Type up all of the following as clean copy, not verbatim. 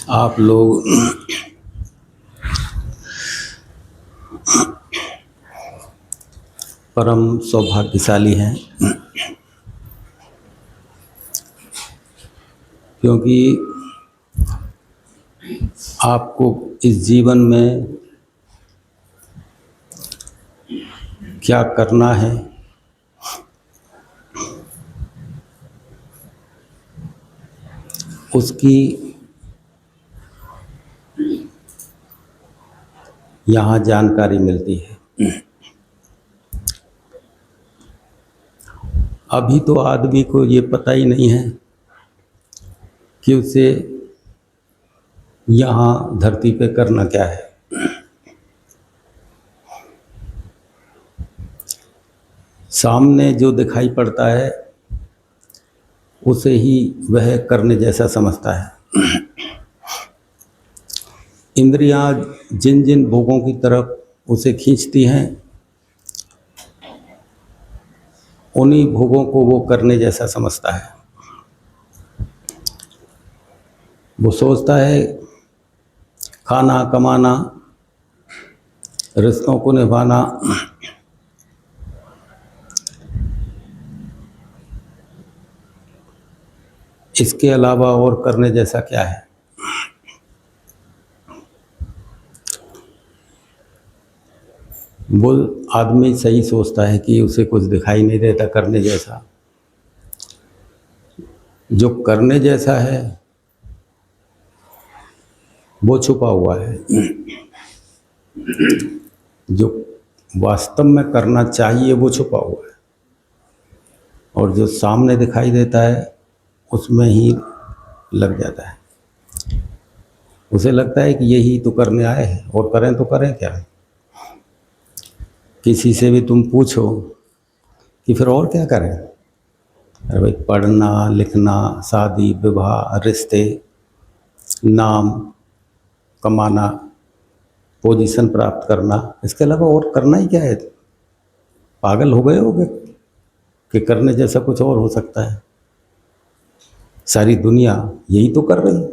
आप लोग परम सौभाग्यशाली हैं, क्योंकि आपको इस जीवन में क्या करना है, उसकी यहाँ जानकारी मिलती है। अभी तो आदमी को ये पता ही नहीं है कि उसे यहाँ धरती पे करना क्या है। सामने जो दिखाई पड़ता है उसे ही वह करने जैसा समझता है। इंद्रियां जिन जिन भोगों की तरफ उसे खींचती हैं, उन्हीं भोगों को वो करने जैसा समझता है। वो सोचता है खाना, कमाना, रिश्तों को निभाना, इसके अलावा और करने जैसा क्या है। वो आदमी सही सोचता है कि उसे कुछ दिखाई नहीं देता करने जैसा। जो करने जैसा है वो छुपा हुआ है। जो वास्तव में करना चाहिए वो छुपा हुआ है, और जो सामने दिखाई देता है उसमें ही लग जाता है। उसे लगता है कि यही तो करने आए हैं, और करें तो करें क्या। किसी से भी तुम पूछो कि फिर और क्या करें, अरे भाई पढ़ना लिखना, शादी विवाह, रिश्ते, नाम कमाना, पोजीशन प्राप्त करना, इसके अलावा और करना ही क्या है। पागल हो गए होगे कि करने जैसा कुछ और हो सकता है। सारी दुनिया यही तो कर रही है।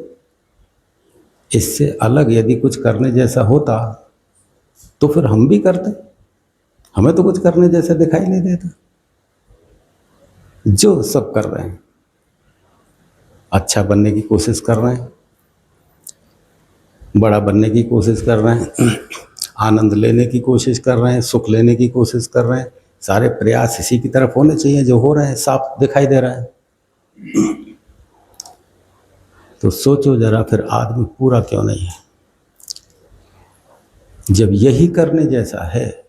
इससे अलग यदि कुछ करने जैसा होता तो फिर हम भी करते। हमें तो कुछ करने जैसा दिखाई नहीं देता। जो सब कर रहे हैं, अच्छा बनने की कोशिश कर रहे हैं, बड़ा बनने की कोशिश कर रहे हैं, आनंद लेने की कोशिश कर रहे हैं, सुख लेने की कोशिश कर रहे हैं। सारे प्रयास इसी की तरफ होने चाहिए। जो हो रहा है साफ दिखाई दे रहा है। तो सोचो जरा, फिर आदमी पूरा क्यों नहीं है। जब यही करने जैसा है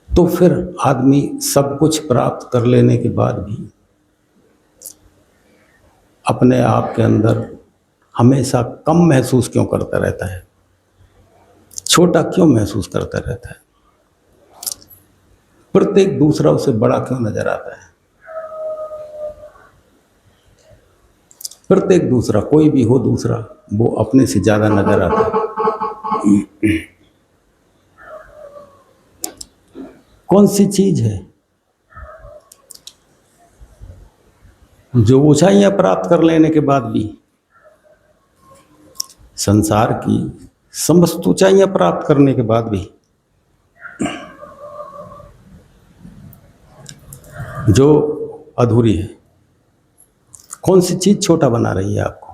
तो फिर आदमी सब कुछ प्राप्त कर लेने के बाद भी अपने आप के अंदर हमेशा कम महसूस क्यों करता रहता है, छोटा क्यों महसूस करता रहता है। प्रत्येक दूसरा उसे बड़ा क्यों नजर आता है। प्रत्येक दूसरा, कोई भी हो दूसरा, वो अपने से ज्यादा नजर आता है। कौन सी चीज है जो ऊंचाइयां प्राप्त कर लेने के बाद भी, संसार की समस्त ऊंचाइयां प्राप्त करने के बाद भी, जो अधूरी है। कौन सी चीज छोटा बना रही है आपको।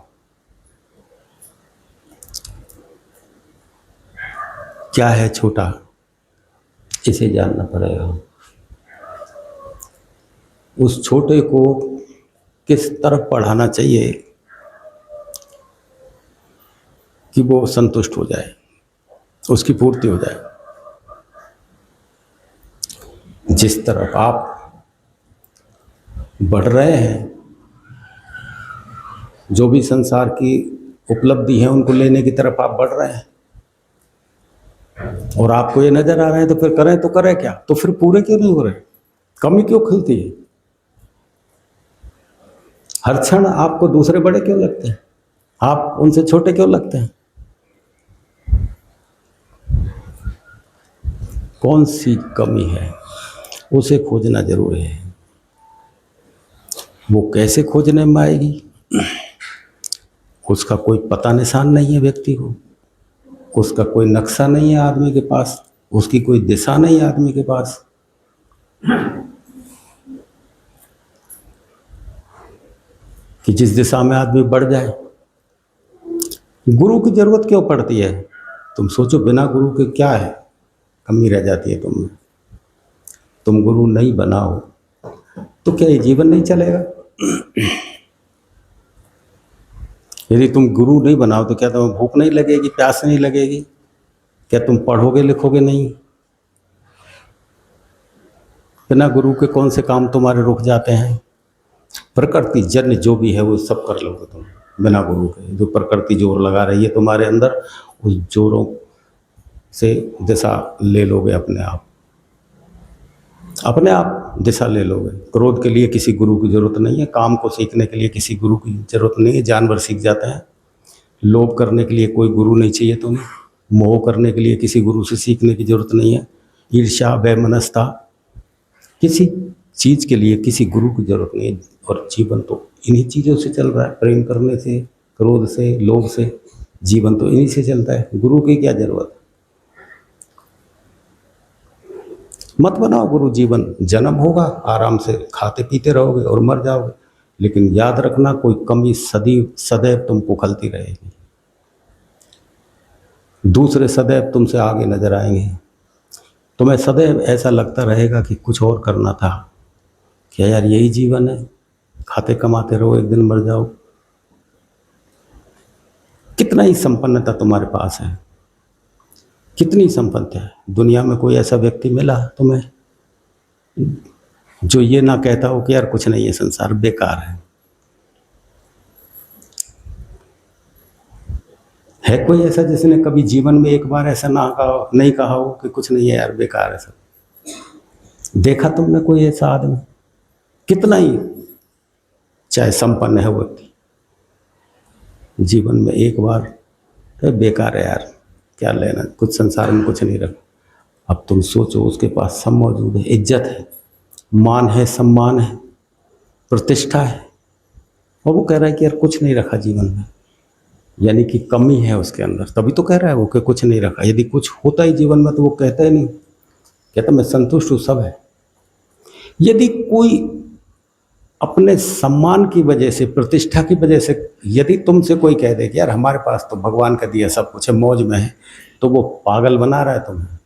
क्या है छोटा, इसे जानना पड़ेगा। उस छोटे को किस तरफ बढ़ाना चाहिए कि वो संतुष्ट हो जाए, उसकी पूर्ति हो जाए। जिस तरफ आप बढ़ रहे हैं, जो भी संसार की उपलब्धि है उनको लेने की तरफ आप बढ़ रहे हैं, और आपको ये नजर आ रहा है, तो फिर करें तो करें क्या। तो फिर पूरे क्यों नहीं हो रहे, कमी क्यों खिलती है। हर क्षण आपको दूसरे बड़े क्यों लगते हैं, आप उनसे छोटे क्यों लगते हैं। कौन सी कमी है, उसे खोजना जरूरी है। वो कैसे खोजने में आएगी, उसका कोई पता निशान नहीं है व्यक्ति को, उसका कोई नक्शा नहीं है आदमी के पास, उसकी कोई दिशा नहीं है आदमी के पास। कि जिस दिशा में आदमी बढ़ जाए। गुरु की जरूरत क्यों पड़ती है? तुम सोचो, बिना गुरु के क्या है, कमी रह जाती है तुम में। तुम गुरु नहीं बनाओ तो क्या ये जीवन नहीं चलेगा? यदि तुम गुरु नहीं बनाओ तो क्या तुम्हें भूख नहीं लगेगी, प्यास नहीं लगेगी? क्या तुम पढ़ोगे लिखोगे नहीं? बिना गुरु के कौन से काम तुम्हारे रुक जाते हैं? प्रकृति जन्य जो भी है वो सब कर लोगे तुम बिना गुरु के। जो प्रकृति जोर लगा रही है तुम्हारे अंदर, उस जोरों से दिशा ले लोगे अपने आप, अपने आप दिशा ले लोगे। क्रोध के लिए किसी गुरु की जरूरत नहीं है, काम को सीखने के लिए किसी गुरु की जरूरत नहीं है, जानवर सीख जाते हैं। लोभ करने के लिए कोई गुरु नहीं चाहिए तुम्हें, मोह करने के लिए किसी गुरु से सीखने की जरूरत नहीं है, ईर्ष्या वैमनस्यता किसी चीज के लिए किसी गुरु की जरूरत नहीं है। और जीवन तो इन्हीं चीजों से चल रहा है, प्रेम करने से, क्रोध से, लोभ से, जीवन तो इन्हीं से चलता है। गुरु की क्या जरूरत है? मत बनाओ गुरु। जीवन जन्म होगा, आराम से खाते पीते रहोगे और मर जाओगे, लेकिन याद रखना कोई कमी सदैव तुमको खलती रहेगी। दूसरे सदैव तुमसे आगे नजर आएंगे, तुम्हें सदैव ऐसा लगता रहेगा कि कुछ और करना था। क्या यार यही जीवन है? खाते कमाते रहो, एक दिन मर जाओ। कितना ही संपन्नता तुम्हारे पास है, कितनी संपत्ति है। दुनिया में कोई ऐसा व्यक्ति मिला तुम्हें जो ये ना कहता हो कि यार कुछ नहीं है, संसार बेकार है कोई ऐसा जिसने कभी जीवन में एक बार ऐसा नहीं कहा हो कि कुछ नहीं है यार, बेकार है सब? देखा तुमने कोई ऐसा आदमी? कितना ही चाहे संपन्न है वो व्यक्ति, जीवन में एक बार तो बेकार है यार, क्या लेना, कुछ संसार में कुछ नहीं रखा। अब तुम सोचो, उसके पास सब मौजूद है, इज्जत है, मान है, सम्मान है, प्रतिष्ठा है, और वो कह रहा है कि यार कुछ नहीं रखा जीवन में। यानी कि कमी है उसके अंदर, तभी तो कह रहा है वो कि कुछ नहीं रखा। यदि कुछ होता ही जीवन में तो वो कहता ही नहीं, कहता मैं संतुष्ट हूँ, सब है। यदि कोई अपने सम्मान की वजह से, प्रतिष्ठा की वजह से, यदि तुमसे कोई कह दे कि यार हमारे पास तो भगवान का दिया सब कुछ है, मौज में है, तो वो पागल बना रहा है तुम्हें।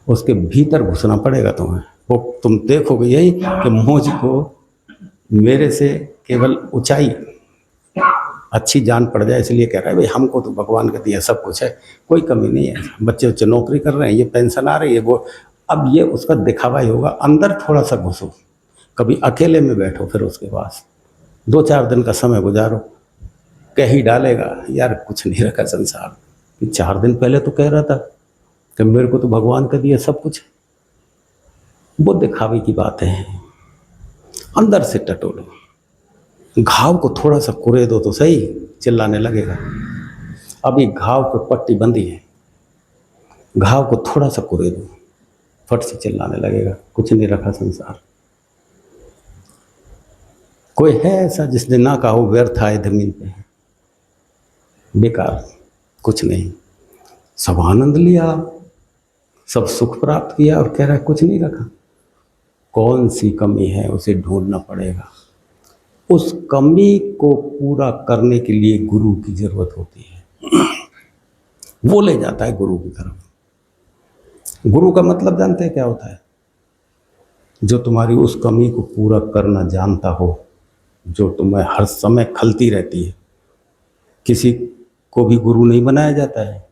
उसके भीतर घुसना पड़ेगा तुम्हें। वो तुम देखोगे यही कि मौज को मेरे से केवल ऊंचाई अच्छी जान पड़ जाए, इसलिए कह रहा है भाई हमको तो भगवान का दिया सब कुछ है, कोई कमी नहीं है। बच्चे नौकरी कर रहे हैं, ये पेंशन आ रही है, वो अब ये उसका दिखावा ही होगा। अंदर थोड़ा सा घुसो, कभी अकेले में बैठो, फिर उसके पास 2-4 दिन का समय गुजारो, कह ही डालेगा यार कुछ नहीं रखा संसार। 4 दिन पहले तो कह रहा था कि मेरे को तो भगवान का दिया सब कुछ। वो दिखावे की बात है, अंदर से टटोलो। घाव को थोड़ा सा कुरे दो तो सही, चिल्लाने लगेगा। अभी घाव पे पट्टी बंधी है, घाव को थोड़ा सा कुरे दो, फट से चिल्लाने लगेगा, कुछ नहीं रखा संसार। कोई है ऐसा जिसने ना कहा हो व्यर्थ आए जमीन पे, बेकार, कुछ नहीं, सब आनंद लिया, सब सुख प्राप्त किया, और कह रहा है कुछ नहीं रखा। कौन सी कमी है उसे ढूंढना पड़ेगा। उस कमी को पूरा करने के लिए गुरु की जरूरत होती है। वो ले जाता है गुरु की तरफ। गुरु का मतलब जानते हैं क्या होता है? जो तुम्हारी उस कमी को पूरा करना जानता हो, जो तुम्हें हर समय खलती रहती है। किसी को भी गुरु नहीं बनाया जाता है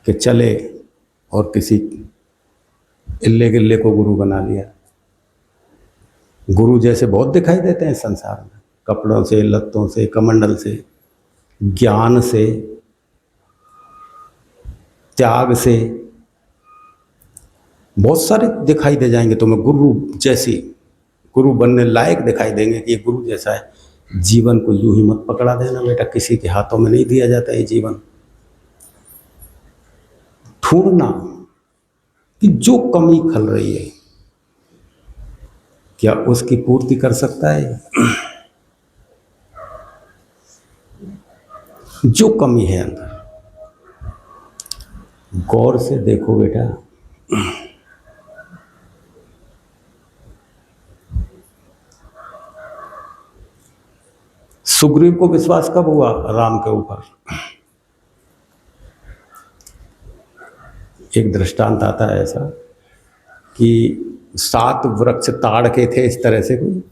कि चले और किसी इल्ले गिल्ले को गुरु बना लिया। गुरु जैसे बहुत दिखाई देते हैं संसार में, कपड़ों से, लत्तों से, कमंडल से, ज्ञान से, त्याग से, बहुत सारे दिखाई दे जाएंगे तुम्हें गुरु जैसी, गुरु बनने लायक दिखाई देंगे कि ये गुरु जैसा है। जीवन को यूं ही मत पकड़ा देना बेटा, किसी के हाथों में नहीं दिया जाता ये जीवन। ढूंढना कि जो कमी खल रही है क्या उसकी पूर्ति कर सकता है। जो कमी है अंदर, गौर से देखो बेटा। सुग्रीव को विश्वास कब हुआ राम के ऊपर? एक दृष्टांत आता है ऐसा कि 7 वृक्ष ताड़ के थे इस तरह से कोई,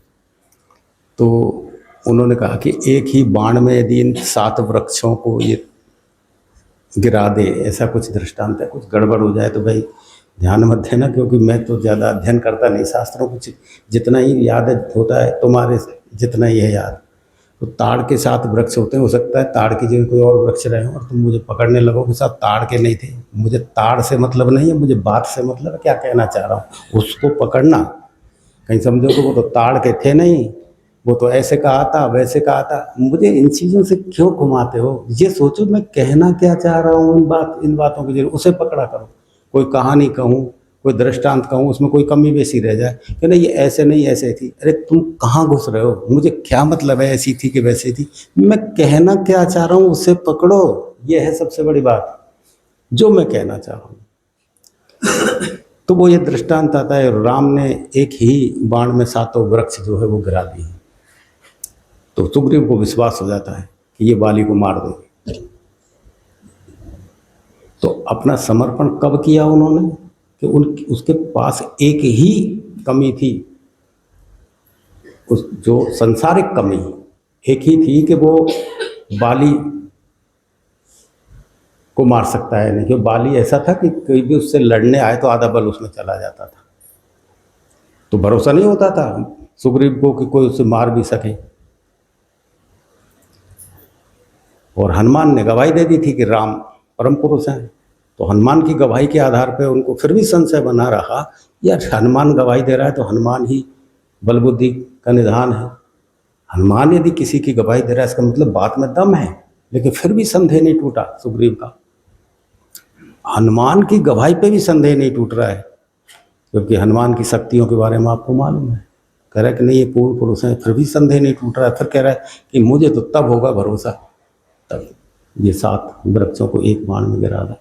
तो उन्होंने कहा कि एक ही बाण में यदि इन 7 वृक्षों को ये गिरा दे, ऐसा कुछ दृष्टांत है। कुछ गड़बड़ हो जाए तो भाई ध्यान मत देना, क्योंकि मैं तो ज़्यादा अध्ययन करता नहीं शास्त्रों को, जितना ही याद होता है तुम्हारे से जितना ही है याद। तो ताड़ के 7 वृक्ष होते हैं, हो सकता है ताड़ की जगह कोई और वृक्ष रहे हो और तुम मुझे पकड़ने लगो कि साहब ताड़ के नहीं थे। मुझे ताड़ से मतलब नहीं है, मुझे बात से मतलब है। क्या कहना चाह रहा हूँ, उसको पकड़ना। कहीं समझो कि वो तो ताड़ के थे नहीं, वो तो ऐसे कहा था वैसे कहा था। मुझे इन चीज़ों से क्यों घुमाते हो? ये सोचो मैं कहना क्या चाह रहा हूँ, इन बातों की जरूर उसे पकड़ा करो। कोई कहानी कहूँ, कोई दृष्टांत कहूँ, उसमें कोई कमी बेसी रह जाए कि नहीं ये ऐसे नहीं ऐसे थी, अरे तुम कहाँ घुस रहे हो? मुझे क्या मतलब है ऐसी थी कि वैसी थी? मैं कहना क्या चाह रहा हूँ उसे पकड़ो। ये है सबसे बड़ी बात जो मैं कहना चाह रहा हूँ। तो वो ये दृष्टांत आता है, राम ने एक ही बाण में 7 वृक्ष जो है वो गिरा दिए। तो सुग्रीव को विश्वास हो जाता है कि ये बाली को मार देंगे। तो अपना समर्पण कब किया उन्होंने कि उसके पास एक ही कमी थी, उस जो संसारिक कमी एक ही थी कि वो बाली को मार सकता है। नहीं कि बाली ऐसा था कि कोई भी उससे लड़ने आए तो आधा बल उसमें चला जाता था। तो भरोसा नहीं होता था सुग्रीव को कि कोई उससे मार भी सके। और हनुमान ने गवाही दे दी थी कि राम परम पुरुष हैं। तो हनुमान की गवाही के आधार पर उनको फिर भी संशय बना रहा, यार हनुमान गवाही दे रहा है तो हनुमान ही बल बुद्धि का निधान है। हनुमान यदि किसी की गवाही दे रहा है इसका मतलब बात में दम है। लेकिन फिर भी संदेह नहीं टूटा सुग्रीव का। हनुमान की गवाही पे भी संदेह नहीं टूट रहा है, क्योंकि हनुमान की शक्तियों के बारे में आपको मालूम है। कह रहा है कि नहीं ये पूर्ण पुरुष हैं, फिर भी संदेह नहीं टूट रहा है। फिर कह रहा है कि मुझे तो तब होगा भरोसा तब ये 7 वृक्षों को एक बाण में गिरा था।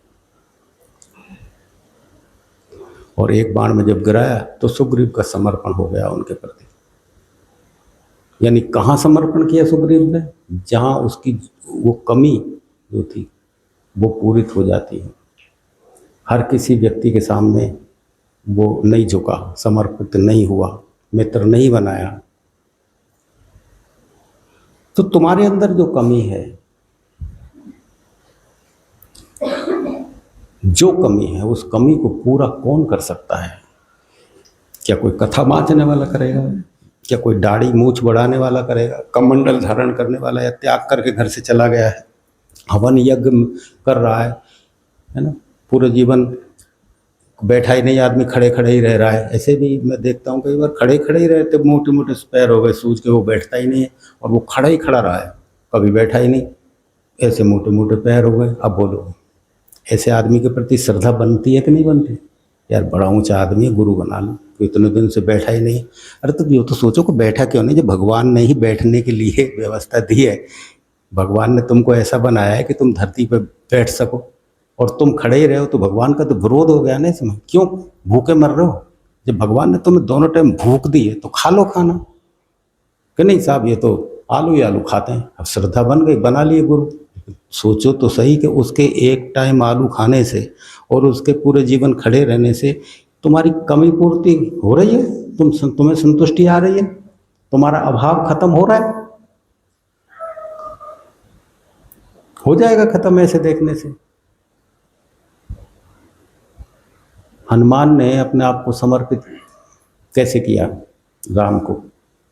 और एक बाण में जब गिराया तो सुग्रीव का समर्पण हो गया उनके प्रति। यानी कहाँ समर्पण किया सुग्रीव ने? जहाँ उसकी वो कमी जो थी वो पूरित हो जाती है। हर किसी व्यक्ति के सामने वो नहीं झुका, समर्पित नहीं हुआ, मित्र नहीं बनाया। तो तुम्हारे अंदर जो कमी है, जो कमी है, उस कमी को पूरा कौन कर सकता है? क्या कोई कथा बाँचने वाला करेगा? क्या कोई दाढ़ी मूछ बढ़ाने वाला करेगा? कमंडल धारण करने वाला, या त्याग करके घर से चला गया है, हवन यज्ञ कर रहा है ना, पूरे जीवन बैठा ही नहीं, आदमी खड़े खड़े ही रह रहा है। ऐसे भी मैं देखता हूँ कई बार खड़े खड़े ही रहते, मोटे मोटे पैर हो गए सूझ के, वो बैठता ही नहीं है और वो खड़ा ही खड़ा रहा है, कभी बैठा ही नहीं। ऐसे मोटे मोटे पैर हो गए। अब बोलो ऐसे आदमी के प्रति श्रद्धा बनती है कि नहीं बनती? यार बड़ा ऊंचा आदमी है, गुरु बना लो, तो इतने दिन से बैठा ही नहीं। अरे तो ये तो सोचो कि बैठा क्यों नहीं? जब भगवान ने ही बैठने के लिए व्यवस्था दी है, भगवान ने तुमको ऐसा बनाया है कि तुम धरती पर बैठ सको और तुम खड़े ही रहे हो, तो भगवान का तो विरोध हो गया ना इसमें। क्यों भूखे मर रहे हो? जब भगवान ने तुम्हें दोनों टाइम भूख दी है तो खा लो खाना, कि नहीं साहब ये तो आलू ही आलू खाते हैं। अब श्रद्धा बन गई, बना लिए गुरु। सोचो तो सही कि उसके एक टाइम आलू खाने से और उसके पूरे जीवन खड़े रहने से तुम्हारी कमी पूर्ति हो रही है? तुम्हें संतुष्टि आ रही है? तुम्हारा अभाव खत्म हो रहा है? हो जाएगा खत्म ऐसे देखने से। हनुमान ने अपने आप को समर्पित कैसे किया राम को?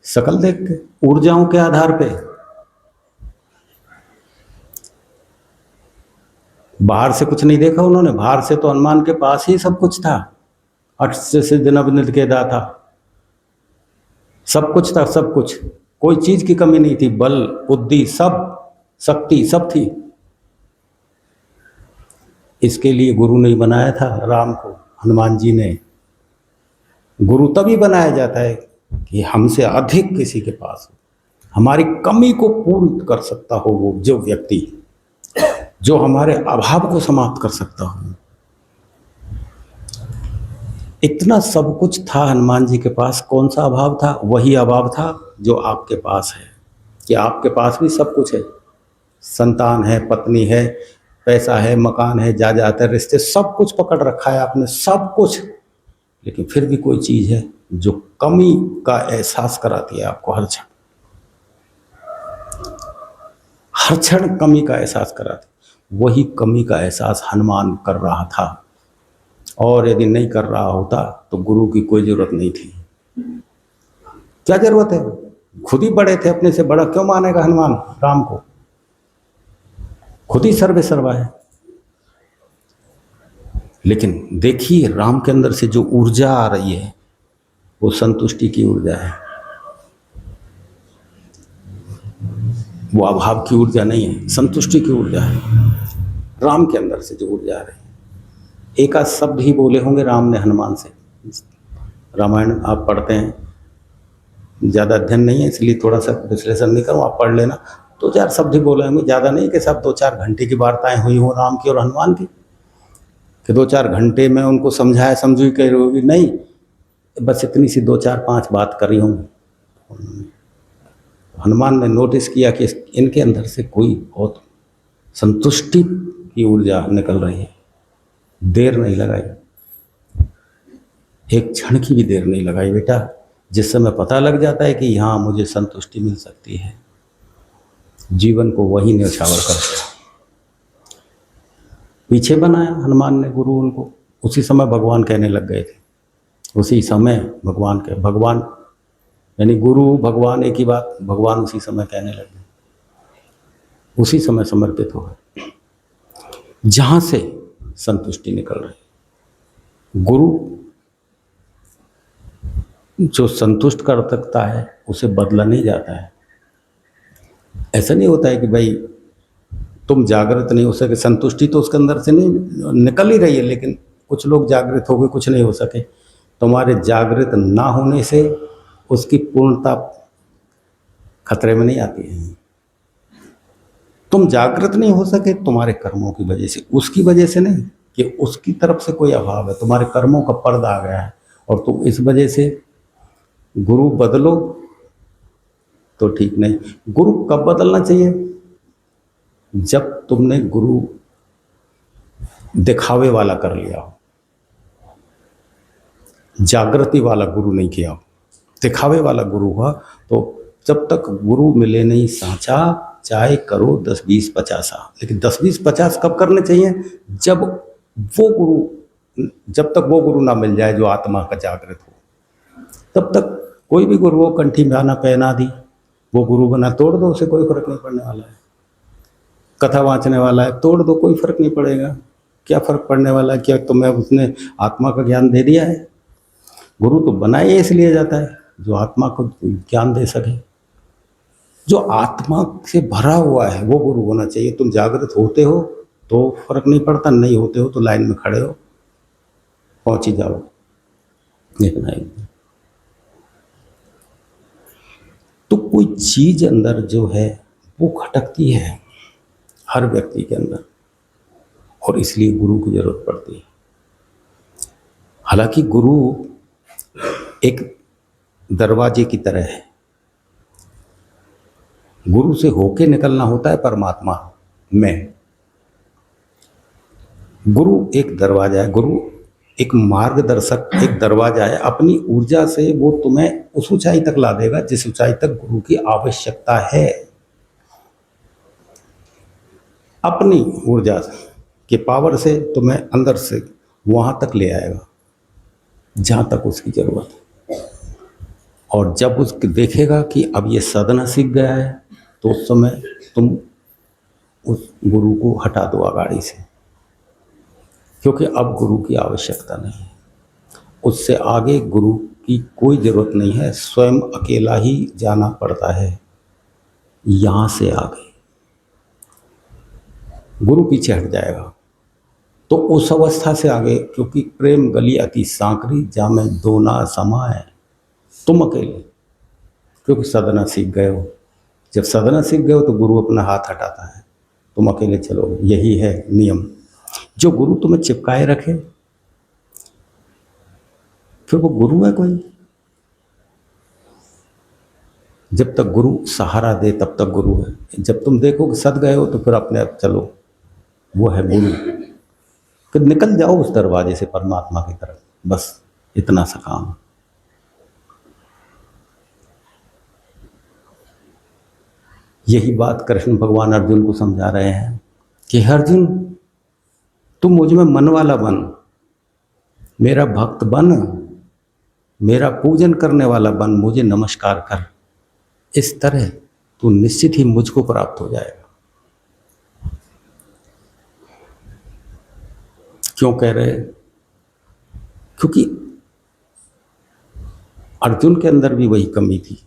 शकल देख के, ऊर्जाओं के आधार पे। बाहर से कुछ नहीं देखा उन्होंने। बाहर से तो हनुमान के पास ही सब कुछ था। 8 से दिन अभिनित केदा था, सब कुछ था, सब कुछ, कोई चीज की कमी नहीं थी। बल बुद्धि सब, शक्ति सब थी। इसके लिए गुरु नहीं बनाया था राम को, हनुमान जी ने। गुरु तभी बनाया जाता है कि हमसे अधिक किसी के पास हो, हमारी कमी को पूर्ण कर सकता हो वो जो व्यक्ति, जो हमारे अभाव को समाप्त कर सकता हो। इतना सब कुछ था हनुमान जी के पास, कौन सा अभाव था? वही अभाव था जो आपके पास है, कि आपके पास भी सब कुछ है, संतान है, पत्नी है, पैसा है, मकान है, जायदाद है, रिश्ते, सब कुछ पकड़ रखा है आपने, सब कुछ, लेकिन फिर भी कोई चीज है जो कमी का एहसास कराती है आपको हर क्षण, हर क्षण कमी का एहसास कराती। वही कमी का एहसास हनुमान कर रहा था, और यदि नहीं कर रहा होता तो गुरु की कोई जरूरत नहीं थी। क्या जरूरत है? खुद ही बड़े थे, अपने से बड़ा क्यों मानेगा हनुमान राम को? खुद ही सर्वे सर्वा है। लेकिन देखिए राम के अंदर से जो ऊर्जा आ रही है वो संतुष्टि की ऊर्जा है, वो अभाव की ऊर्जा नहीं है, संतुष्टि की ऊर्जा है। राम के अंदर से जो ऊर्जा आ रही है, एक आध शब्द ही बोले होंगे राम ने हनुमान से। रामायण आप पढ़ते हैं, ज़्यादा अध्ययन नहीं है इसलिए थोड़ा सा विश्लेषण नहीं करूँ, आप पढ़ लेना। 2-4 शब्द ही बोले होंगे, ज़्यादा नहीं कि सब 2-4 घंटे की वार्ताएं हुई हो राम की और हनुमान की, कि 2-4 घंटे में उनको समझाया समझी कह रही होगी, नहीं, बस इतनी सी 2-4-5 बात करी होंगी। हनुमान ने नोटिस किया कि इनके अंदर से कोई बहुत संतुष्टि की ऊर्जा निकल रही है। देर नहीं लगाई, एक क्षण की भी देर नहीं लगाई बेटा। जिस समय पता लग जाता है कि यहाँ मुझे संतुष्टि मिल सकती है, जीवन को वही न्यौछावर कर दिया। पीछे बनाया हनुमान ने गुरु उनको, उसी समय भगवान कहने लग गए थे, उसी समय भगवान यानी गुरु भगवान एक ही बात, भगवान उसी समय कहने लग गए, उसी समय समर्पित हो गए, जहां से संतुष्टि निकल रही। गुरु जो संतुष्ट कर सकता है उसे बदला नहीं जाता है। ऐसा नहीं होता है कि भाई तुम जागृत नहीं हो सके, संतुष्टि तो उसके अंदर से नहीं निकल ही रही है, लेकिन कुछ लोग जागृत हो गए, कुछ नहीं हो सके। तुम्हारे जागृत ना होने से उसकी पूर्णता खतरे में नहीं आती है। तुम जागृत नहीं हो सके तुम्हारे कर्मों की वजह से, उसकी वजह से नहीं कि उसकी तरफ से कोई अभाव है, तुम्हारे कर्मों का पर्दा आ गया है और तुम इस वजह से गुरु बदलो तो ठीक नहीं। गुरु कब बदलना चाहिए? जब तुमने गुरु दिखावे वाला कर लिया हो, जागृति वाला गुरु नहीं किया हो, दिखावे वाला गुरु हुआ, तो जब तक गुरु मिले नहीं सांचा, चाहे करो 10, 20, 50। लेकिन 10, 20, 50 कब करने चाहिए? जब तक वो गुरु ना मिल जाए जो आत्मा का जागृत हो, तब तक कोई भी गुरु हो, कंठी में आना पहना दी, वो गुरु बना, तोड़ दो, उसे कोई फर्क नहीं पड़ने वाला है। कथा वाँचने वाला है, तोड़ दो, कोई फर्क नहीं पड़ेगा। क्या फर्क पड़ने वाला है? क्या तुम्हें उसने आत्मा का ज्ञान दे दिया है? गुरु तो बनाया इसलिए जाता है जो आत्मा को ज्ञान दे सके, जो आत्मा से भरा हुआ है वो गुरु होना चाहिए। तुम जागृत होते हो तो फर्क नहीं पड़ता, नहीं होते हो तो लाइन में खड़े हो, पहुंच ही जाओ। इतना ही। तो कोई चीज अंदर जो है वो खटकती है हर व्यक्ति के अंदर, और इसलिए गुरु की जरूरत पड़ती है। हालांकि गुरु एक दरवाजे की तरह है, गुरु से होके निकलना होता है परमात्मा में। गुरु एक दरवाजा है, गुरु एक मार्गदर्शक, एक दरवाजा है। अपनी ऊर्जा से वो तुम्हें उस ऊंचाई तक ला देगा जिस ऊंचाई तक गुरु की आवश्यकता है। अपनी ऊर्जा के पावर से तुम्हें अंदर से वहां तक ले आएगा जहां तक उसकी जरूरत है। और जब उसके देखेगा कि अब ये साधना सीख गया है, तो उस समय तुम उस गुरु को हटा दो अगाड़ी से, क्योंकि अब गुरु की आवश्यकता नहीं है। उससे आगे गुरु की कोई जरूरत नहीं है, स्वयं अकेला ही जाना पड़ता है। यहां से आगे गुरु पीछे हट जाएगा तो उस अवस्था से आगे, क्योंकि प्रेम गली अति सांकरी जामे दो ना समाए, तुम अकेले, क्योंकि साधना सीख गए हो, जब साधना सीख गए हो तो गुरु अपना हाथ हटाता है, तुम अकेले चलो। यही है नियम। जो गुरु तुम्हें चिपकाए रखे फिर वो गुरु है कोई? जब तक गुरु सहारा दे तब तक गुरु है। जब तुम देखो कि सद गए हो तो फिर अपने आप चलो, वो है गुरु। फिर निकल जाओ उस दरवाजे से परमात्मा की तरफ, बस इतना सा काम। यही बात कृष्ण भगवान अर्जुन को समझा रहे हैं कि अर्जुन तुम मुझ में मन वाला बन, मेरा भक्त बन, मेरा पूजन करने वाला बन, मुझे नमस्कार कर। इस तरह तू निश्चित ही मुझको प्राप्त हो जाएगा। क्यों कह रहे? क्योंकि अर्जुन के अंदर भी वही कमी थी,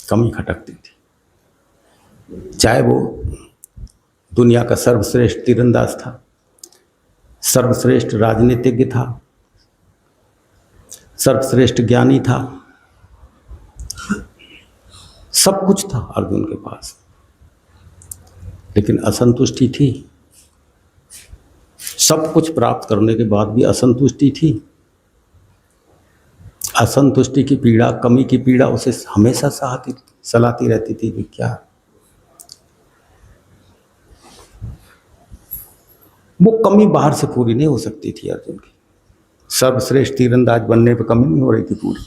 कमी खटकती थी। चाहे वो दुनिया का सर्वश्रेष्ठ तीरंदाज था, सर्वश्रेष्ठ राजनीतिज्ञ था, सर्वश्रेष्ठ ज्ञानी था, सब कुछ था अर्जुन के पास, लेकिन असंतुष्टि थी। सब कुछ प्राप्त करने के बाद भी असंतुष्टि थी। असंतुष्टि की पीड़ा, कमी की पीड़ा उसे हमेशा सलाती रहती थी कि क्या वो कमी बाहर से पूरी नहीं हो सकती थी अर्जुन की। सर्वश्रेष्ठ तीरंदाज बनने पर कमी नहीं हो रही थी पूरी।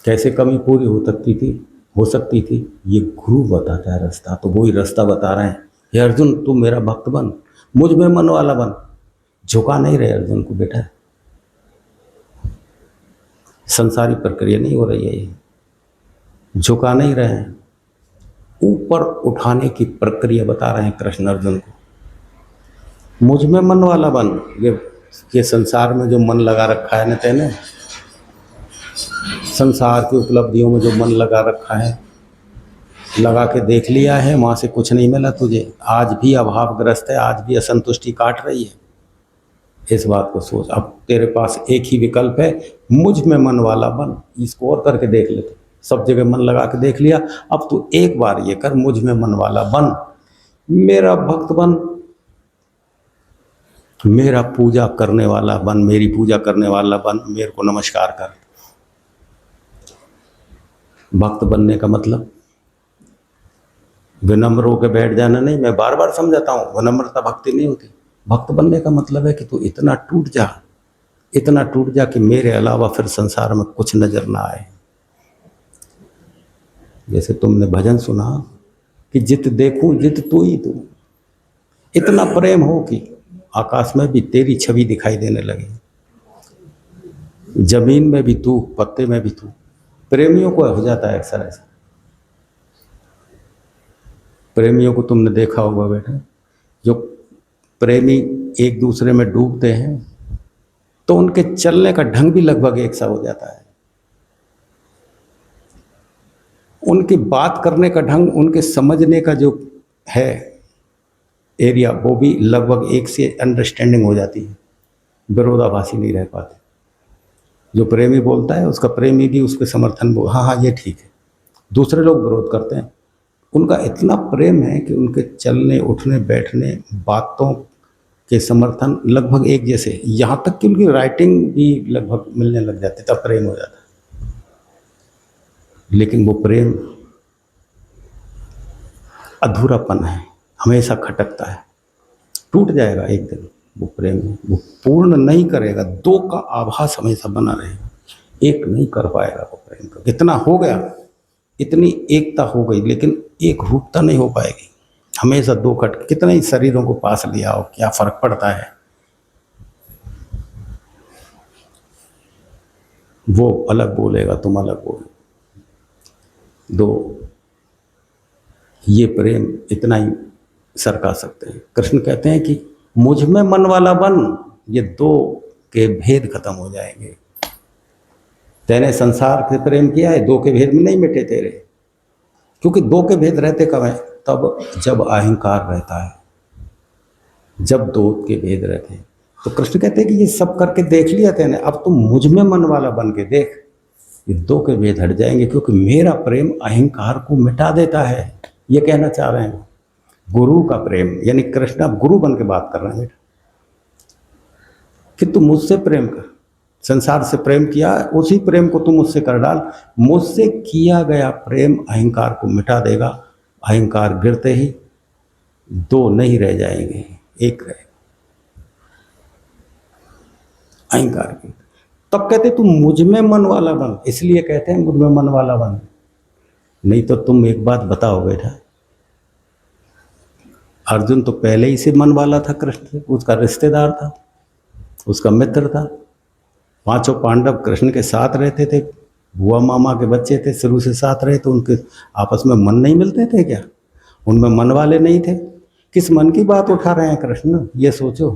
कैसे कमी पूरी हो सकती थी? ये गुरु बताता है रास्ता, तो वही रास्ता बता रहे हैं। हे अर्जुन तू मेरा भक्त बन, मुझ में मन वाला बन। झुका नहीं रहे अर्जुन को बेटा, संसारी प्रक्रिया नहीं हो रही है ये, झुका नहीं रहे हैं, ऊपर उठाने की प्रक्रिया बता रहे हैं कृष्ण अर्जुन को। मुझ में मन वाला बन। ये संसार में जो मन लगा रखा है ना तेने, संसार की उपलब्धियों में जो मन लगा रखा है, लगा के देख लिया है, वहाँ से कुछ नहीं मिला तुझे। आज भी अभावग्रस्त है, आज भी असंतुष्टि काट रही है। इस बात को सोच। अब तेरे पास एक ही विकल्प है, मुझ में मन वाला बन। इसको और करके देख ले। सब जगह मन लगा के देख लिया, अब तू एक बार ये कर, मुझ में मन वाला बन, मेरा भक्त बन, मेरा पूजा करने वाला बन, मेरी पूजा करने वाला बन, मेरे को नमस्कार कर। भक्त बनने का मतलब विनम्र होकर बैठ जाना नहीं। मैं बार बार समझाता हूँ, विनम्रता भक्ति नहीं होती। भक्त बनने का मतलब है कि तू इतना टूट जा कि मेरे अलावा फिर संसार में कुछ नजर ना आए। जैसे तुमने भजन सुना कि जित देखूं जित तू ही तू, इतना प्रेम हो कि आकाश में भी तेरी छवि दिखाई देने लगे, जमीन में भी तू, पत्ते में भी तू। प्रेमियों को हो जाता है अक्सर ऐसा। प्रेमियों को तुमने देखा होगा बेटा, जो प्रेमी एक दूसरे में डूबते हैं तो उनके चलने का ढंग भी लगभग एक सा हो जाता है, उनकी बात करने का ढंग, उनके समझने का जो है एरिया, वो भी लगभग एक से अंडरस्टैंडिंग हो जाती है। विरोधाभासी नहीं रह पाते। जो प्रेमी बोलता है उसका प्रेमी भी उसके समर्थन बोल, हाँ हाँ ये ठीक है। दूसरे लोग विरोध करते हैं, उनका इतना प्रेम है कि उनके चलने उठने बैठने बातों के समर्थन लगभग एक जैसे, यहाँ तक कि उनकी राइटिंग भी लगभग मिलने लग जाती, तब प्रेम हो जाता है। लेकिन वो प्रेम अधूरापन है, हमेशा खटकता है, टूट जाएगा एक दिन। वो प्रेम वो पूर्ण नहीं करेगा, दो का आभास हमेशा बना रहेगा, एक नहीं कर पाएगा वो प्रेम का। कितना हो गया, इतनी एकता हो गई, लेकिन एक रूपता नहीं हो पाएगी। हमेशा दो कट, कितने ही शरीरों को पास लिया हो, क्या फर्क पड़ता है। वो अलग बोलेगा, तुम अलग बोलो, दो ये प्रेम इतना ही सरका सकते हैं। कृष्ण कहते हैं कि मुझ में मन वाला बन, ये दो के भेद खत्म हो जाएंगे। तेने संसार से प्रेम किया है, दो के भेद में नहीं मिटे तेरे, क्योंकि दो के भेद रहते कब है? तब जब अहंकार रहता है, जब दो के भेद रहते हैं। तो कृष्ण कहते हैं कि ये सब करके देख लिया तेने, अब तुम मुझ में मन वाला बन के देख, ये दो के भेद हट जाएंगे, क्योंकि मेरा प्रेम अहंकार को मिटा देता है। ये कहना चाह रहे हैं गुरु का प्रेम, यानी कृष्ण अब गुरु बन के बात कर रहे हैं बेटा कि तू मुझसे प्रेम कर, संसार से प्रेम किया, उसी प्रेम को तू मुझसे कर डाल। मुझसे किया गया प्रेम अहंकार को मिटा देगा। अहंकार गिरते ही दो नहीं रह जाएंगे, एक रहेगा अहंकार की। तब कहते तुम मुझ में मन वाला बन, इसलिए कहते हैं मुझ में मन वाला बन। नहीं तो तुम एक बात बताओ बेटा, अर्जुन तो पहले ही से मन वाला था कृष्ण से, उसका रिश्तेदार था, उसका मित्र था। पांचों पांडव कृष्ण के साथ रहते थे, बुआ मामा के बच्चे थे, शुरू से साथ रहे, तो उनके आपस में मन नहीं मिलते थे क्या? उनमें मन वाले नहीं थे? किस मन की बात उठा रहे हैं कृष्ण? ये सोचो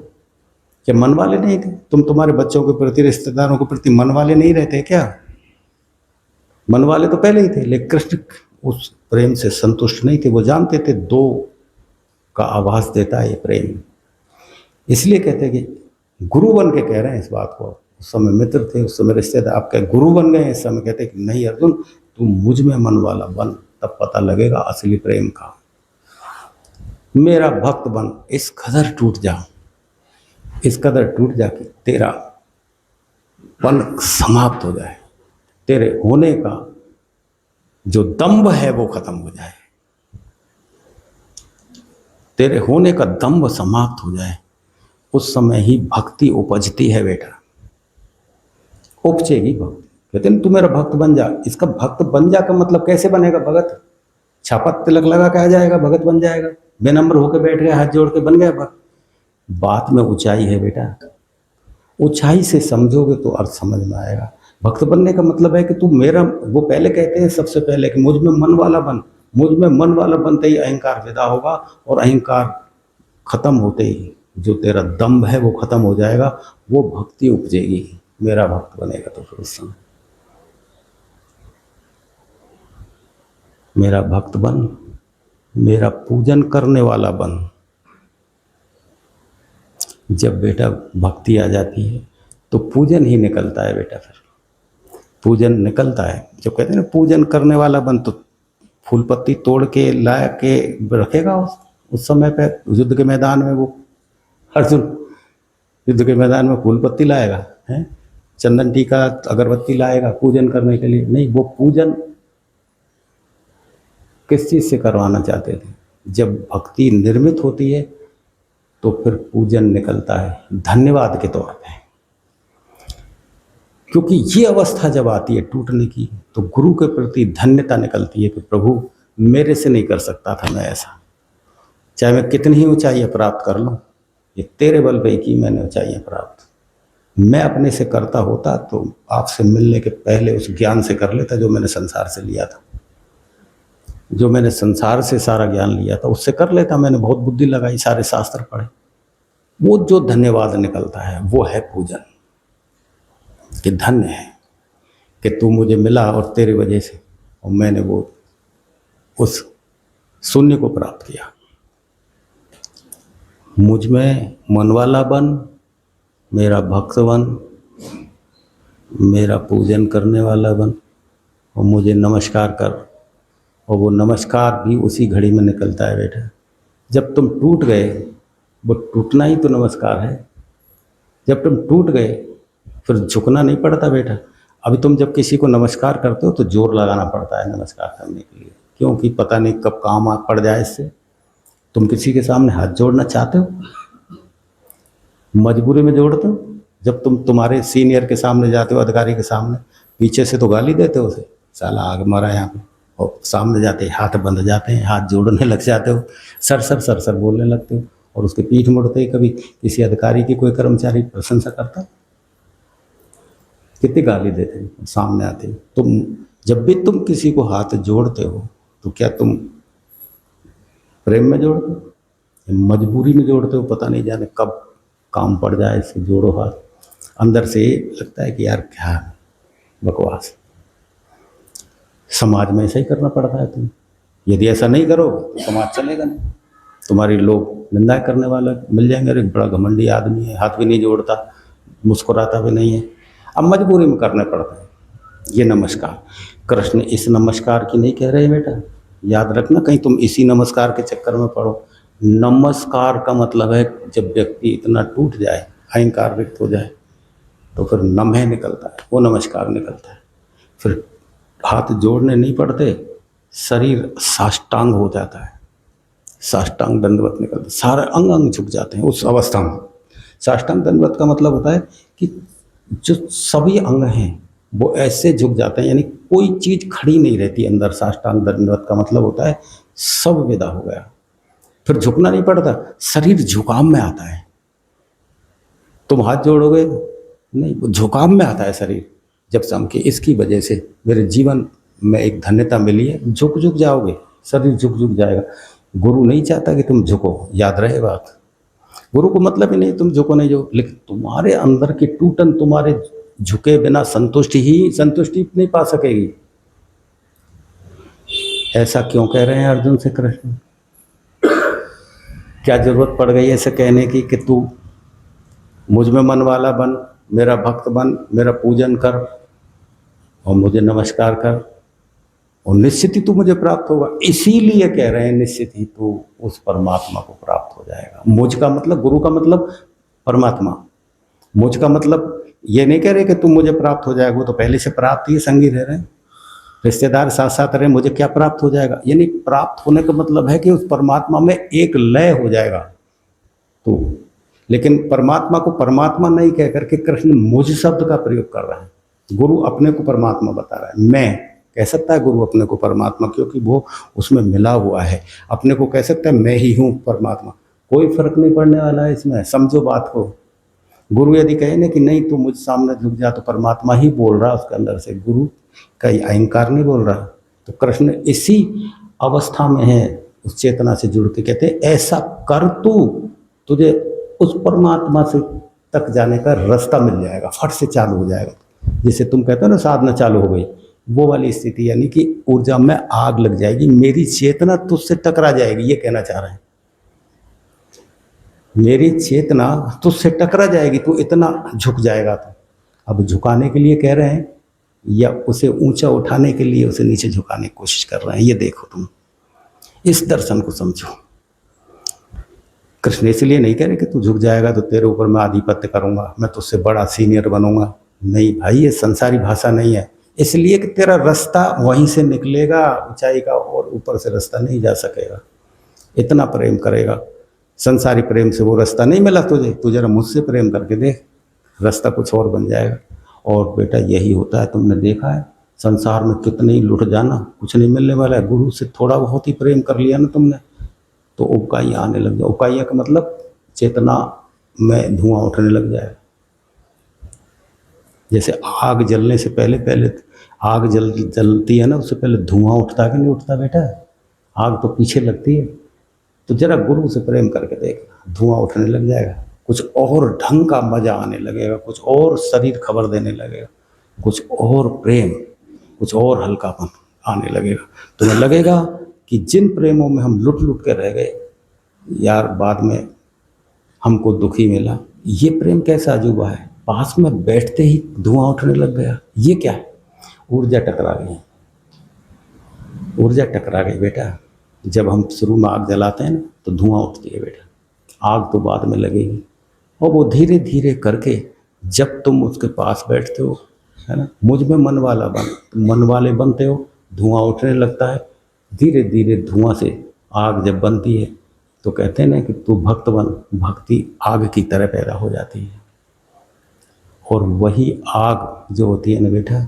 कि मन वाले नहीं थे। तुम तुम्हारे बच्चों के प्रति, रिश्तेदारों के प्रति मन वाले नहीं रहते क्या? मन वाले तो पहले ही थे, लेकिन कृष्ण उस प्रेम से संतुष्ट नहीं थे। वो जानते थे दो का आभास देता है ये प्रेम। इसलिए कहते हैं कि गुरु बन के कह रहे हैं इस बात को। उस समय मित्र थे, उस समय रिश्तेदार, आप क्या गुरु बन गए? इस समय कहते हैं कि नहीं अर्जुन, तुम मुझ में मन वाला बन, तब पता लगेगा असली प्रेम का। मेरा भक्त बन, इस कदर टूट जा, इस कदर टूट जा कि तेरा पन समाप्त हो जाए, तेरे होने का जो दंभ है वो खत्म हो जाए, तेरे होने का दंभ समाप्त हो जाए। उस समय ही भक्ति उपजती है बेटा, उपजेगी भक्ति। कहते हैं तू मेरा भक्त बन जा। इसका भक्त बन जा का मतलब कैसे बनेगा भगत? छापा तिलक लगा के आ जाएगा भगत बन जाएगा? बेनम्र होकर बैठ गया, हाथ जोड़ के बन गया भक्त? बात में ऊंचाई है बेटा, ऊंचाई से समझोगे तो अर्थ समझ में आएगा। भक्त बनने का मतलब है कि तू मेरा, वो पहले कहते हैं सबसे पहले कि मुझ में मन वाला बन। मुझ में मन वाला बनते ही अहंकार विदा होगा, और अहंकार खत्म होते ही जो तेरा दम्भ है वो खत्म हो जाएगा, वो भक्ति उपजेगी। मेरा भक्त बनेगा तो फिर उस समय मेरा भक्त बन, मेरा पूजन करने वाला बन। जब बेटा भक्ति आ जाती है तो पूजन ही निकलता है बेटा, फिर पूजन निकलता है। जब कहते हैं ना पूजन करने वाला बन, तो फूल पत्ती तोड़ के ला के रखेगा उस समय पे युद्ध के मैदान में। वो अर्जुन युद्ध के मैदान में फूल पत्ती लाएगा, है चंदन टीका अगरबत्ती लाएगा पूजन करने के लिए? नहीं, वो पूजन किस चीज़ से करवाना चाहते थे? जब भक्ति निर्मित होती है तो फिर पूजन निकलता है धन्यवाद के तौर पे। क्योंकि ये अवस्था जब आती है टूटने की, तो गुरु के प्रति धन्यता निकलती है कि प्रभु मेरे से नहीं कर सकता था मैं ऐसा, चाहे मैं कितनी ही ऊंचाइयाँ प्राप्त कर लूँ, ये तेरे बल पे की मैंने ऊंचाइयाँ प्राप्त। मैं अपने से करता होता तो आपसे मिलने के पहले उस ज्ञान से कर लेता जो मैंने संसार से लिया था, जो मैंने संसार से सारा ज्ञान लिया था उससे कर लेता। मैंने बहुत बुद्धि लगाई, सारे शास्त्र पढ़े। वो जो धन्यवाद निकलता है वो है पूजन, कि धन्य है कि तू मुझे मिला और तेरी वजह से, और मैंने वो उस शून्य को प्राप्त किया। मुझ में मन वाला बन, मेरा भक्त बन, मेरा पूजन करने वाला बन, और मुझे नमस्कार कर। और वो नमस्कार भी उसी घड़ी में निकलता है बेटा जब तुम टूट गए। वो टूटना ही तो नमस्कार है। जब तुम टूट गए फिर झुकना नहीं पड़ता बेटा। अभी तुम जब किसी को नमस्कार करते हो तो जोर लगाना पड़ता है नमस्कार करने के लिए, क्योंकि पता नहीं कब काम आ पड़ जाए इससे। तुम किसी के सामने हाथ जोड़ना चाहते हो, मजबूरी में जोड़ते हो। जब तुम तुम्हारे सीनियर के सामने जाते हो, अधिकारी के सामने, पीछे से तो गाली देते हो उसे, साला आग मारा यहाँ पे, और सामने जाते हाथ बंध जाते हैं, हाथ जोड़ने लग जाते हो, सर सर सर सर बोलने लगते हो, और उसके पीठ मुड़ते ही कभी किसी अधिकारी की कोई कर्मचारी प्रशंसा करता, कितनी गाली देते हैं सामने आते हो। तुम जब भी तुम किसी को हाथ जोड़ते हो तो क्या तुम प्रेम में जोड़ते हो, मजबूरी में जोड़ते हो? पता नहीं जाने कब काम पड़ जाए इससे जोड़ो हाथ। अंदर से लगता है कि यार क्या बकवास। समाज में ऐसा ही करना पड़ता है। तुम यदि ऐसा नहीं करो तो समाज चलेगा नहीं, तुम्हारी लोग निंदा करने वाला मिल जाएंगे। अरे बड़ा घमंडी आदमी है, हाथ भी नहीं जोड़ता, मुस्कुराता भी नहीं है। अब मजबूरी में करने पड़ता है। ये नमस्कार। कृष्ण इस नमस्कार की नहीं कह रहे बेटा, याद रखना कहीं तुम इसी नमस्कार के चक्कर में पड़ो। नमस्कार का मतलब है जब व्यक्ति इतना टूट जाए, अहंकार रिक्त हो जाए, तो फिर नमः निकलता है, वो नमस्कार निकलता है। फिर हाथ जोड़ने नहीं पड़ते, शरीर साष्टांग हो जाता है, साष्टांग दंडवत निकलता है, सारे अंग अंग झुक जाते हैं उस अवस्था में। साष्टांग दंडवत का मतलब होता है कि जो सभी अंग हैं वो ऐसे झुक जाते हैं, यानी कोई चीज खड़ी नहीं रहती अंदर। साष्टांग दंडवत का मतलब होता है सब विदा हो गया, फिर झुकना नहीं पड़ता, शरीर झुकाव में आता है। तुम हाथ जोड़ोगे नहीं, वो झुकाव में आता है शरीर। जब से हमके इसकी वजह से मेरे जीवन में एक धन्यता मिली है, झुक झुक जाओगे, शरीर झुक झुक जाएगा। गुरु नहीं चाहता कि तुम झुको, याद रहे बात। गुरु को मतलब ही नहीं तुम झुको नहीं जो, लेकिन तुम्हारे अंदर की टूटन तुम्हारे झुके बिना संतुष्टि नहीं पा सकेगी। ऐसा क्यों कह रहे हैं अर्जुन से कृष्ण? क्या जरूरत पड़ गई ऐसे कहने की कि तू मुझ में मन वाला बन, मेरा भक्त बन, मेरा पूजन कर और मुझे नमस्कार कर, और निश्चित ही तू मुझे प्राप्त होगा। इसीलिए कह रहे हैं निश्चित ही तू उस परमात्मा को प्राप्त हो जाएगा। मुझ का मतलब, गुरु का मतलब परमात्मा, मुझ का मतलब ये नहीं कह रहे कि तुम मुझे प्राप्त हो जाएगा, वो तो पहले से प्राप्त ही संगी रह रहे हैं, रिश्तेदार साथ साथ रहे, मुझे क्या प्राप्त हो जाएगा। यानी प्राप्त होने का मतलब है कि उस परमात्मा में एक लय हो जाएगा तो। लेकिन परमात्मा को परमात्मा नहीं कह करके कृष्ण मुझ शब्द का प्रयोग कर रहे हैं। गुरु अपने को परमात्मा बता रहा है। मैं कह सकता है गुरु अपने को परमात्मा, क्योंकि वो उसमें मिला हुआ है। अपने को कह सकता है मैं ही हूँ परमात्मा, कोई फर्क नहीं पड़ने वाला है इसमें, समझो बात को। गुरु यदि कहे ना कि नहीं तू मुझ सामने झुक जा, तो परमात्मा ही बोल रहा उसके अंदर से, गुरु का अहंकार नहीं बोल रहा। तो कृष्ण इसी अवस्था में है, उस चेतना से जुड़ के कहते ऐसा कर तू, तुझे उस परमात्मा से तक जाने का रास्ता मिल जाएगा, फट से चालू हो जाएगा। जैसे तुम कहते हो ना साधना चालू हो गई, वो वाली स्थिति, यानी कि ऊर्जा में आग लग जाएगी, मेरी चेतना तुझसे टकरा जाएगी, ये कहना चाह रहे हैं। मेरी चेतना तुझसे टकरा जाएगी, तू इतना झुक जाएगा। तो अब झुकाने के लिए कह रहे हैं या उसे ऊंचा उठाने के लिए उसे नीचे झुकाने की कोशिश कर रहे हैं, ये देखो तुम इस दर्शन को समझो। कृष्ण इसलिए नहीं कह रहे कि तू झुक जाएगा तो तेरे ऊपर मैं आधिपत्य करूंगा, मैं तुझसे बड़ा सीनियर बनूंगा। नहीं भाई, ये संसारी भाषा नहीं है। इसलिए कि तेरा रास्ता वहीं से निकलेगा ऊंचाई का, और ऊपर से रास्ता नहीं जा सकेगा। इतना प्रेम करेगा, संसारी प्रेम से वो रास्ता नहीं मिला तुझे, तू जरा मुझसे प्रेम करके देख, रास्ता कुछ और बन जाएगा। और बेटा यही होता है, तुमने देखा है संसार में कितने ही लुट जाना, कुछ नहीं मिलने वाला है। गुरु से थोड़ा बहुत ही प्रेम कर लिया ना तुमने, तो उबकाई आने लग जाए। उबकाइया का मतलब चेतना में धुआं उठने लग जाए। जैसे आग जलने से पहले आग जलती है ना, उससे पहले धुआं उठता कि नहीं उठता बेटा? आग तो पीछे लगती है। तो जरा गुरु से प्रेम करके देखना, धुआं उठने लग जाएगा, कुछ और ढंग का मजा आने लगेगा, कुछ और शरीर खबर देने लगेगा, कुछ और प्रेम, कुछ और हल्कापन आने लगेगा। तुम्हें लगेगा कि जिन प्रेमों में हम लुट लुट के रह गए यार, बाद में हमको दुखी मिला, ये प्रेम कैसा अजूबा है, पास में बैठते ही धुआं उठने लग गया। ये क्या है? ऊर्जा टकरा गई, ऊर्जा टकरा गई बेटा। जब हम शुरू में आग जलाते हैं ना तो धुआं उठती है बेटा, आग तो बाद में लगेगी। और वो धीरे धीरे करके जब तुम उसके पास बैठते हो, है ना, मुझ में मन वाला बन, तुम मन वाले बनते हो, धुआं उठने लगता है। धीरे धीरे धुआं से आग जब बनती है तो कहते हैं ना कि तू भक्त बन, भक्ति आग की तरह पैदा हो जाती है। और वही आग जो होती है ना बेटा,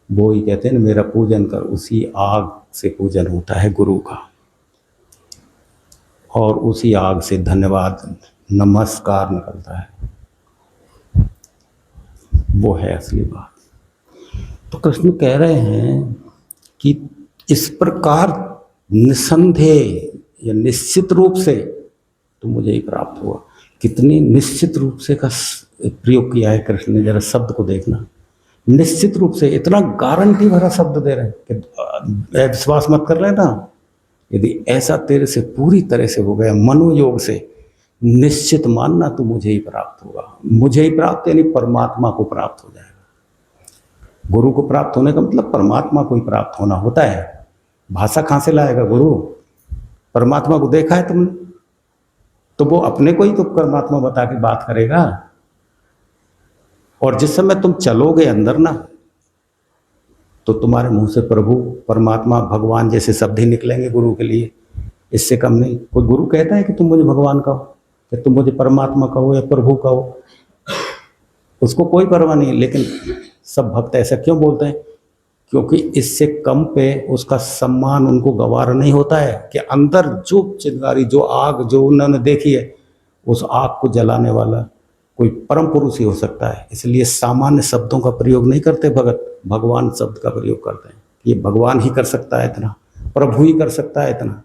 वो ही कहते हैं ना मेरा पूजन कर, उसी आग से पूजन होता है गुरु का, और उसी आग से धन्यवाद नमस्कार निकलता है। वो है असली बात। तो कृष्ण कह रहे हैं कि इस प्रकार निसंदेह या निश्चित रूप से तो मुझे ही प्राप्त हुआ। कितनी निश्चित रूप से का प्रयोग किया है कृष्ण ने, जरा शब्द को देखना। निश्चित रूप से, इतना गारंटी भरा शब्द दे रहे हैं कि विश्वास मत कर लेना। यदि ऐसा तेरे से पूरी तरह से हो गया मनोयोग से, निश्चित मानना तो मुझे ही प्राप्त होगा। मुझे ही प्राप्त यानी परमात्मा को प्राप्त हो जाएगा। गुरु को प्राप्त होने का मतलब परमात्मा को ही प्राप्त होना होता है। भाषा कहाँ से लाएगा गुरु? परमात्मा को देखा है तुमने, तो वो अपने को ही तो परमात्मा बता के बात करेगा। और जिस समय तुम चलोगे अंदर ना, तो तुम्हारे मुंह से प्रभु, परमात्मा, भगवान जैसे शब्द ही निकलेंगे गुरु के लिए, इससे कम नहीं। कोई गुरु कहता है कि तुम मुझे भगवान कहो, या तुम मुझे परमात्मा कहो, या प्रभु कहो, उसको कोई परवाह नहीं। लेकिन सब भक्त ऐसा क्यों बोलते हैं? क्योंकि इससे कम पे उसका सम्मान उनको गवारा नहीं होता है कि अंदर जो चिंगारी, जो आग जो उन्होंने देखी है, उस आग को जलाने वाला कोई परम पुरुष ही हो सकता है। इसलिए सामान्य शब्दों का प्रयोग नहीं करते भगत, भगवान शब्द का प्रयोग करते हैं। ये भगवान ही कर सकता है इतना, प्रभु ही कर सकता है इतना,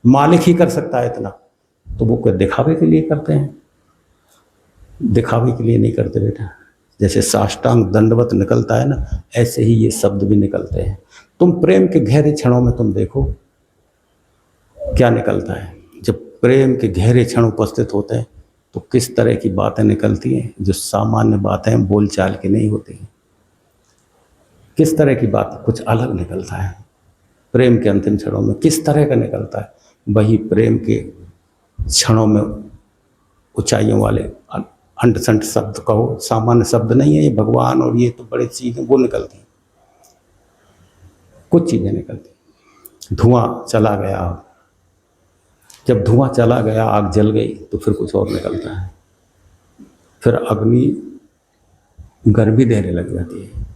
मालिक ही कर सकता है इतना। तो वो क्या दिखावे के लिए करते हैं? दिखावे के लिए नहीं करते बेटा। जैसे साष्टांग दंडवत निकलता है ना, ऐसे ही ये शब्द भी निकलते हैं। तुम प्रेम के गहरे क्षणों में तुम देखो क्या निकलता है। जब प्रेम के गहरे क्षण उपस्थित होते हैं तो किस तरह की बातें निकलती हैं, जो सामान्य बातें बोलचाल की नहीं होती हैं। किस तरह की बात, कुछ अलग निकलता है प्रेम के अंतिम क्षणों में। किस तरह का निकलता है? वही प्रेम के क्षणों में ऊंचाइयों वाले अंट संट शब्द कहो, सामान्य शब्द नहीं है ये, भगवान और ये तो बड़ी चीजें वो निकलती हैं। कुछ चीजें निकलती। धुआं चला गया, जब धुआं चला गया, आग जल गई, तो फिर कुछ और निकलता है। फिर अग्नि गर्मी देने लग जाती है,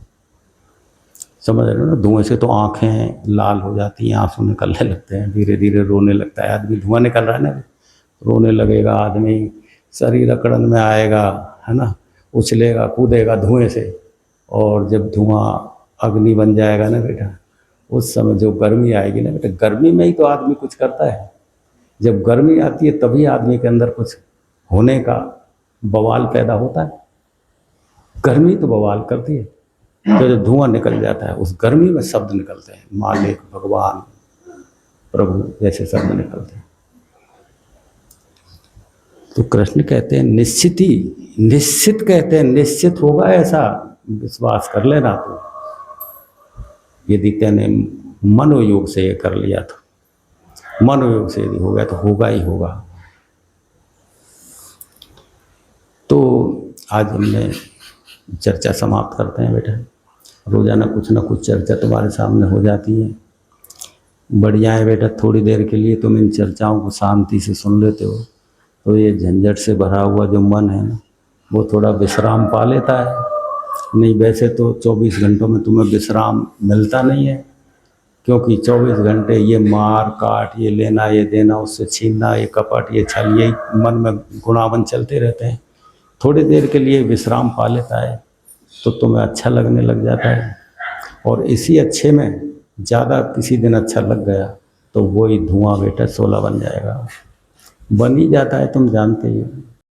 समझ रहे हो ना। धुएं से तो आंखें लाल हो जाती हैं, आंसू निकलने लगते हैं, धीरे धीरे रोने लगता है आदमी। धुआं निकल रहा है ना, रोने लगेगा आदमी, शरीर अकड़न में आएगा, है ना, उछलेगा कूदेगा धुएं से। और जब धुआं अग्नि बन जाएगा ना बेटा, उस समय जो गर्मी आएगी ना बेटा, गर्मी में ही तो आदमी कुछ करता है। जब गर्मी आती है तभी आदमी के अंदर कुछ होने का बवाल पैदा होता है। गर्मी तो बवाल करती है। तो जब धुआं निकल जाता है, उस गर्मी में शब्द निकलते हैं, मालिक, भगवान, प्रभु जैसे शब्द निकलते हैं। तो कृष्ण कहते हैं निश्चित ही, निश्चित कहते हैं, निश्चित होगा ऐसा विश्वास कर लेना तो, यदि तेने मनोयोग से ये कर लिया तो, मनोयोग से यदि हो गया तो होगा ही होगा। तो आज हमने चर्चा समाप्त करते हैं बेटा। रोजाना कुछ ना कुछ चर्चा तुम्हारे सामने हो जाती है, बढ़िया है बेटा। थोड़ी देर के लिए तुम इन चर्चाओं को शांति से सुन लेते हो, तो ये झंझट से भरा हुआ जो मन है ना, वो थोड़ा विश्राम पा लेता है। नहीं वैसे तो 24 घंटों में तुम्हें विश्राम मिलता नहीं है, क्योंकि 24 घंटे ये मार काट, ये लेना ये देना, उससे छीनना, ये कपट, ये छल, यही मन में गुणावन चलते रहते हैं। थोड़ी देर के लिए विश्राम पा लेता है तो तुम्हें अच्छा लगने लग जाता है। और इसी अच्छे में ज़्यादा किसी दिन अच्छा लग गया तो वही धुआं बेटा शोला बन जाएगा, बन ही जाता है, तुम जानते ही हो।